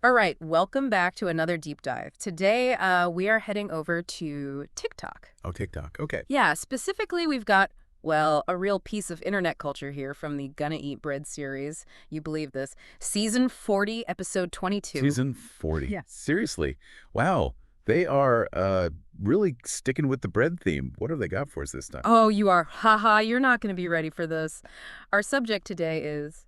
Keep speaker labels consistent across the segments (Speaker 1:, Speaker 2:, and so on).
Speaker 1: All right, welcome back to another deep dive. Today, we are heading over to TikTok.
Speaker 2: Oh, TikTok. Okay.
Speaker 1: Yeah, specifically, we've got, well, a real piece of internet culture here from the Gonna Eat Bread series. You believe this? Season 40, episode 22.
Speaker 2: Season 40.
Speaker 1: Yeah.
Speaker 2: Seriously. Wow. They are really sticking with the bread theme. What have they got for us this time?
Speaker 1: Oh, you are. Haha, you're not going to be ready for this. Our subject today is,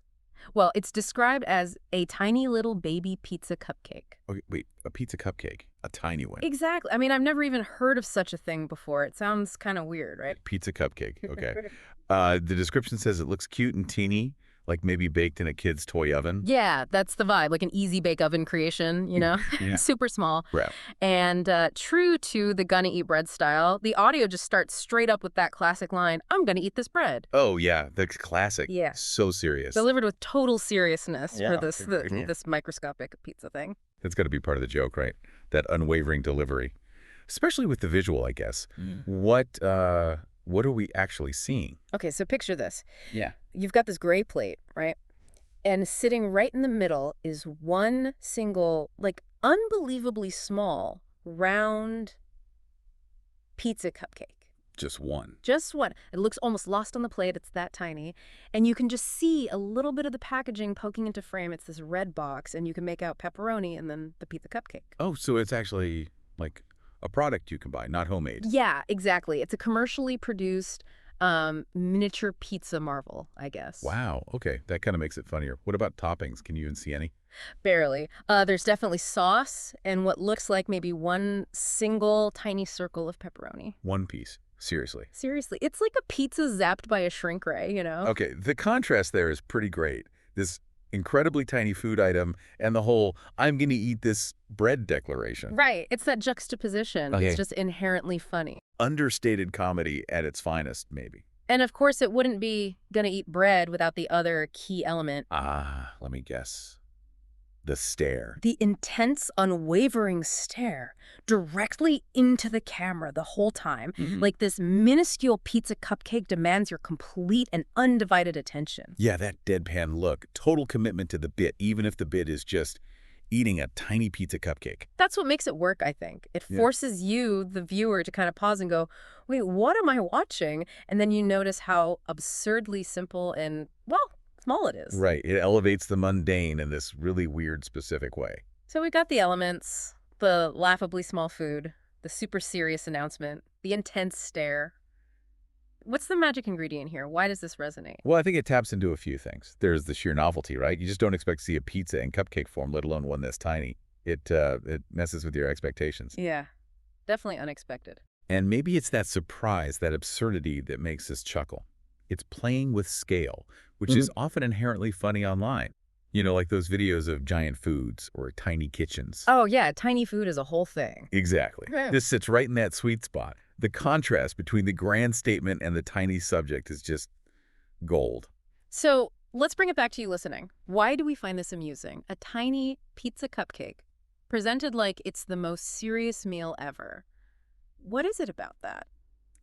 Speaker 1: well, it's described as a tiny little baby pizza cupcake.
Speaker 2: Okay, wait. A pizza cupcake. A tiny one.
Speaker 1: Exactly. I mean, I've never even heard of such a thing before. It sounds kind of weird, right?
Speaker 2: Pizza cupcake. Okay. The description says it looks cute and teeny, like maybe baked in a kid's toy oven.
Speaker 1: Yeah, that's the vibe, like an easy bake oven creation, you know?
Speaker 2: Yeah.
Speaker 1: Super small.
Speaker 2: Right.
Speaker 1: And true to the Gonna Eat Bread style, the audio just starts straight up with that classic line, I'm gonna eat this bread.
Speaker 2: Oh, yeah. The classic.
Speaker 1: Yeah.
Speaker 2: So serious.
Speaker 1: Delivered with total seriousness for
Speaker 3: Yeah,
Speaker 1: this microscopic pizza thing.
Speaker 2: That's got to be part of the joke, right? That unwavering delivery. Especially with the visual, I guess. What are we actually seeing?
Speaker 1: Okay, so picture this.
Speaker 3: Yeah.
Speaker 1: You've got this gray plate, right? And sitting right in the middle is one single, like, unbelievably small, round pizza cupcake.
Speaker 2: Just one.
Speaker 1: Just one. It looks almost lost on the plate. It's that tiny. And you can just see a little bit of the packaging poking into frame. It's this red box, and you can make out pepperoni and then the pizza cupcake.
Speaker 2: Oh, so it's actually like a product you can buy, not homemade.
Speaker 1: Yeah, exactly. It's a commercially produced miniature pizza marvel, I guess.
Speaker 2: Wow. Okay. That kind of makes it funnier. What about toppings? Can you even see any?
Speaker 1: Barely. There's definitely sauce and what looks like maybe one single tiny circle of pepperoni.
Speaker 2: One piece. Seriously.
Speaker 1: Seriously, it's like a pizza zapped by a shrink ray, you know?
Speaker 2: Okay. The contrast there is pretty great. This incredibly tiny food item and the whole I'm going to eat this bread declaration.
Speaker 1: Right. It's that juxtaposition.
Speaker 2: Okay.
Speaker 1: It's just inherently funny.
Speaker 2: Understated comedy at its finest, maybe.
Speaker 1: And of course, it wouldn't be gonna eat bread without the other key element.
Speaker 2: Let me guess. The stare.
Speaker 1: The intense, unwavering stare directly into the camera the whole time. Like this minuscule pizza cupcake demands your complete and undivided attention.
Speaker 2: Yeah, that deadpan look. Total commitment to the bit, even if the bit is just eating a tiny pizza cupcake.
Speaker 1: That's what makes it work, I think. It
Speaker 2: Yeah.
Speaker 1: forces you, the viewer, to kind of pause and go, wait, what am I watching? And then you notice how absurdly simple and, well, small it is.
Speaker 2: Right. It elevates the mundane in this really weird, specific way.
Speaker 1: So we got the elements, the laughably small food, the super serious announcement, the intense stare. What's the magic ingredient here? Why does this resonate?
Speaker 2: Well, I think it taps into a few things. There's the sheer novelty, right? You just don't expect to see a pizza in cupcake form, let alone one this tiny. It messes with your expectations.
Speaker 1: Yeah, definitely unexpected.
Speaker 2: And maybe it's that surprise, that absurdity that makes us chuckle. It's playing with scale, which is often inherently funny online. You know, like those videos of giant foods or tiny kitchens.
Speaker 1: Oh, yeah, tiny food is a whole thing.
Speaker 2: Exactly.
Speaker 1: Yeah.
Speaker 2: This sits right in that sweet spot. The contrast between the grand statement and the tiny subject is just gold.
Speaker 1: So let's bring it back to you listening. Why do we find this amusing? A tiny pizza cupcake presented like it's the most serious meal ever. What is it about that?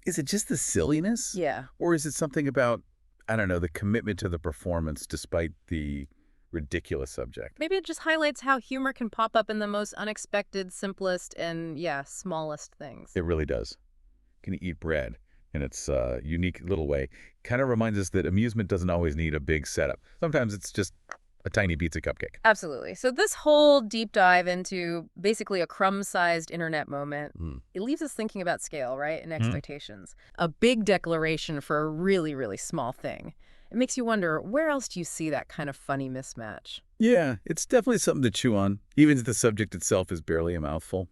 Speaker 2: Is it just the silliness?
Speaker 1: Yeah.
Speaker 2: Or is it something about, I don't know, the commitment to the performance despite the ridiculous subject?
Speaker 1: Maybe it just highlights how humor can pop up in the most unexpected, simplest, and, yeah, smallest things.
Speaker 2: It really does. Can eat bread in its unique little way. Kind of reminds us that amusement doesn't always need a big setup. Sometimes it's just a tiny pizza cupcake.
Speaker 1: Absolutely. So this whole deep dive into basically a crumb-sized internet moment, it leaves us thinking about scale, right, and expectations. A big declaration for a really, really small thing. It makes you wonder, where else do you see that kind of funny mismatch?
Speaker 2: Yeah, it's definitely something to chew on, even if the subject itself is barely a mouthful.